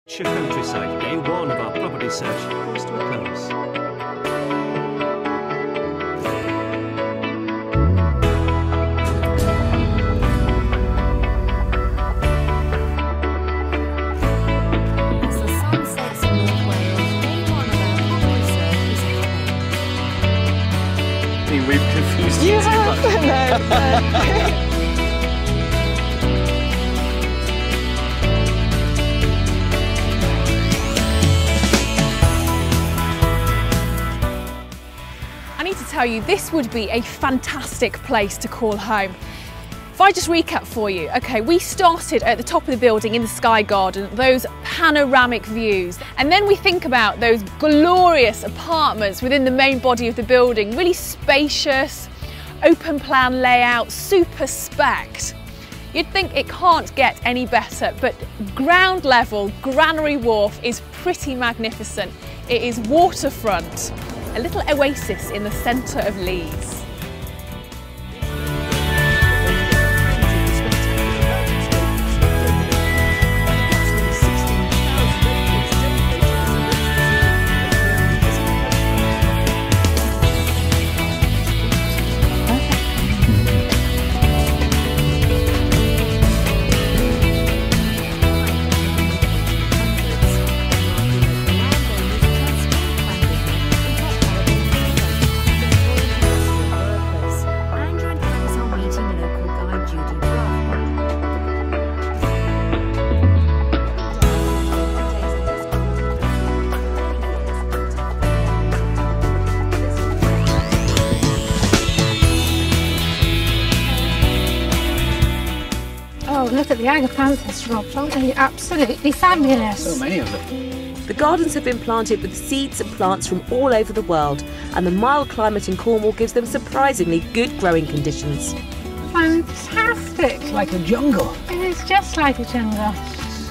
Countryside, day one of our property search comes to a close. As the sun sets in North Wales, day one of our property search is happening. We've confused You you too have? much. No. I need to tell you, this would be a fantastic place to call home. If I just recap for you, okay, we started at the top of the building in the Sky Garden, those panoramic views, and then we think about those glorious apartments within the main body of the building, really spacious, open plan layout, super spec'd. You'd think it can't get any better, but ground level Granary Wharf is pretty magnificent. It is waterfront, a little oasis in the centre of Leeds. Oh, look at the agapanthus, Rob. Aren't they absolutely fabulous? So many of them. The gardens have been planted with seeds and plants from all over the world, and the mild climate in Cornwall gives them surprisingly good growing conditions. Fantastic. It's like a jungle. It is just like a jungle.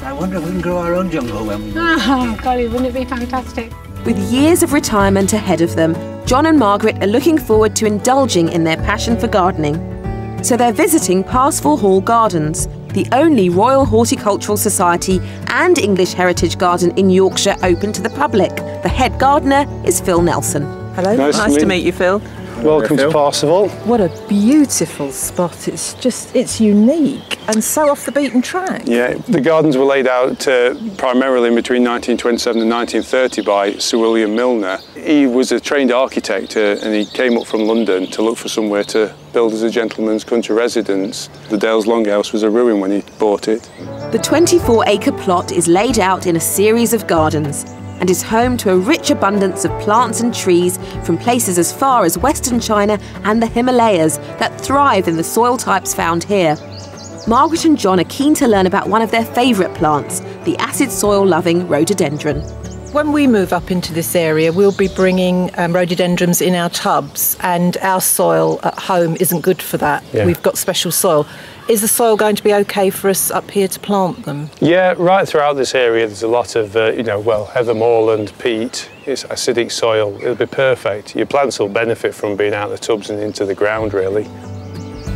I wonder if we can grow our own jungle when we... Oh, golly, wouldn't it be fantastic? With years of retirement ahead of them, John and Margaret are looking forward to indulging in their passion for gardening. So they're visiting Parsfall Hall Gardens, the only Royal Horticultural Society and English Heritage Garden in Yorkshire open to the public. The head gardener is Phil Nelson. Hello, nice to meet you, Phil. Welcome to Parsfall. What a beautiful spot. It's unique and so off the beaten track. Yeah, the gardens were laid out primarily between 1927 and 1930 by Sir William Milner. He was a trained architect and he came up from London to look for somewhere to build as a gentleman's country residence. The Dales Longhouse was a ruin when he bought it. The 24-acre plot is laid out in a series of gardens and is home to a rich abundance of plants and trees from places as far as Western China and the Himalayas that thrive in the soil types found here. Margaret and John are keen to learn about one of their favourite plants, the acid soil-loving rhododendron. When we move up into this area, we'll be bringing rhododendrons in our tubs, and our soil at home isn't good for that. Yeah. We've got special soil. Is the soil going to be okay for us up here to plant them? Yeah, right throughout this area there's a lot of, heather moorland, peat. It's acidic soil. It'll be perfect. Your plants will benefit from being out of the tubs and into the ground, really.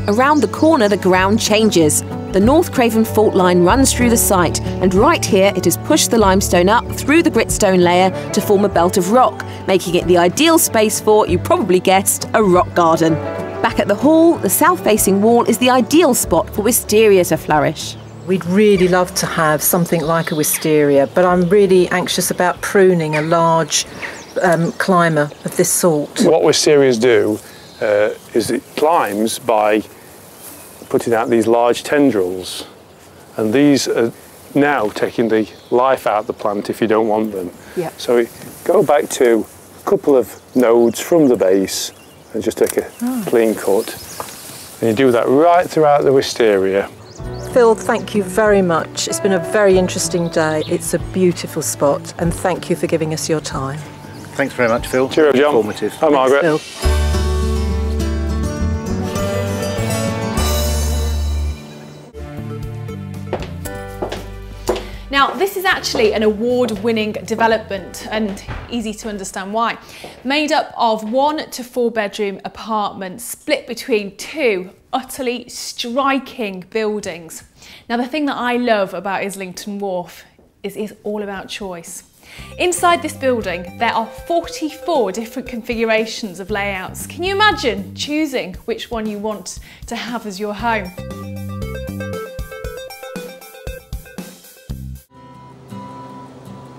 Around the corner, the ground changes. The North Craven fault line runs through the site, and right here it has pushed the limestone up through the gritstone layer to form a belt of rock, making it the ideal space for, you probably guessed, a rock garden. Back at the hall, the south-facing wall is the ideal spot for wisteria to flourish. We'd really love to have something like a wisteria, but I'm really anxious about pruning a large climber of this sort. What wisterias do is it climbs by putting out these large tendrils, and these are now taking the life out of the plant if you don't want them. Yeah. So go back to a couple of nodes from the base and just take a clean cut. And you do that right throughout the wisteria. Phil, thank you very much. It's been a very interesting day. It's a beautiful spot, and thank you for giving us your time. Thanks very much, Phil. Cheerio, John. Informative. Hi, Margaret. Phil. Now, this is actually an award-winning development, and easy to understand why. Made up of 1 to 4 bedroom apartments split between 2 utterly striking buildings. Now, the thing that I love about Islington Wharf is all about choice. Inside this building, there are 44 different configurations of layouts. Can you imagine choosing which one you want to have as your home?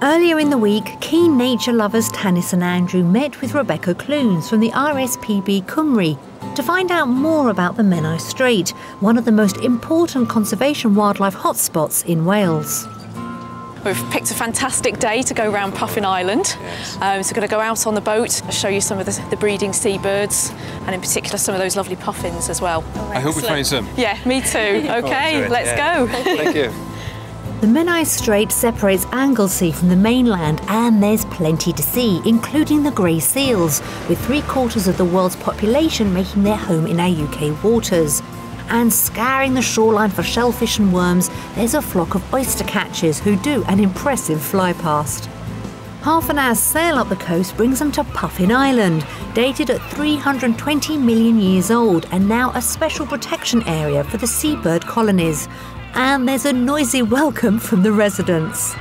Earlier in the week, keen nature lovers Tanis and Andrew met with Rebecca Clunes from the RSPB Cymru to find out more about the Menai Strait, one of the most important conservation wildlife hotspots in Wales. We've picked a fantastic day to go around Puffin Island. So we're going to go out on the boat, show you some of the breeding seabirds, and in particular some of those lovely puffins as well. I hope we find some. Yeah, me too. Okay, let's go. Thank you. The Menai Strait separates Anglesey from the mainland, and there's plenty to see, including the grey seals, with 3/4 of the world's population making their home in our UK waters. And scouring the shoreline for shellfish and worms, there's a flock of oyster catchers who do an impressive fly past. Half an hour's sail up the coast brings them to Puffin Island, dated at 320 million years old and now a special protection area for the seabird colonies. And there's a noisy welcome from the residents.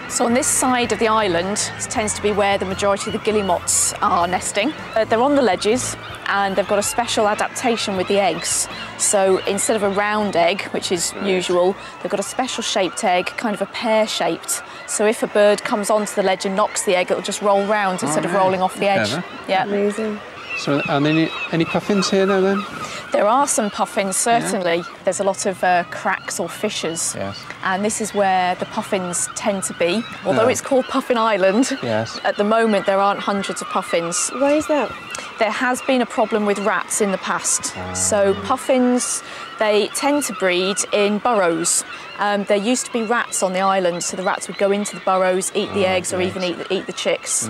So on this side of the island tends to be where the majority of the guillemots are nesting. They're on the ledges and they've got a special adaptation with the eggs. So instead of a round egg, which is usual, they've got a special shaped egg, kind of a pear-shaped. So if a bird comes onto the ledge and knocks the egg, it'll just roll round instead of rolling off the edge. Yeah. Amazing. So are there any puffins here now then? There are some puffins, certainly. Yeah. There's a lot of cracks or fissures. Yes. And this is where the puffins tend to be. Although it's called Puffin Island, yes. At the moment there aren't hundreds of puffins. Why is that? There has been a problem with rats in the past. So puffins, they tend to breed in burrows. There used to be rats on the island, so the rats would go into the burrows, eat the eggs, or even eat the chicks.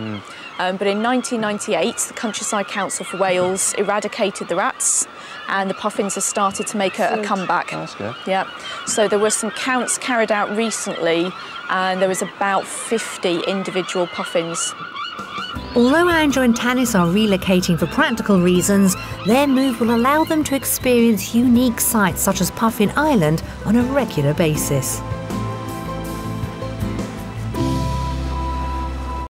But in 1998, the Countryside Council for Wales eradicated the rats, and the puffins have started to make a comeback. That's good. Yeah. So there were some counts carried out recently, and there was about 50 individual puffins. Although Andrew and Tanis are relocating for practical reasons, their move will allow them to experience unique sites such as Puffin Island on a regular basis.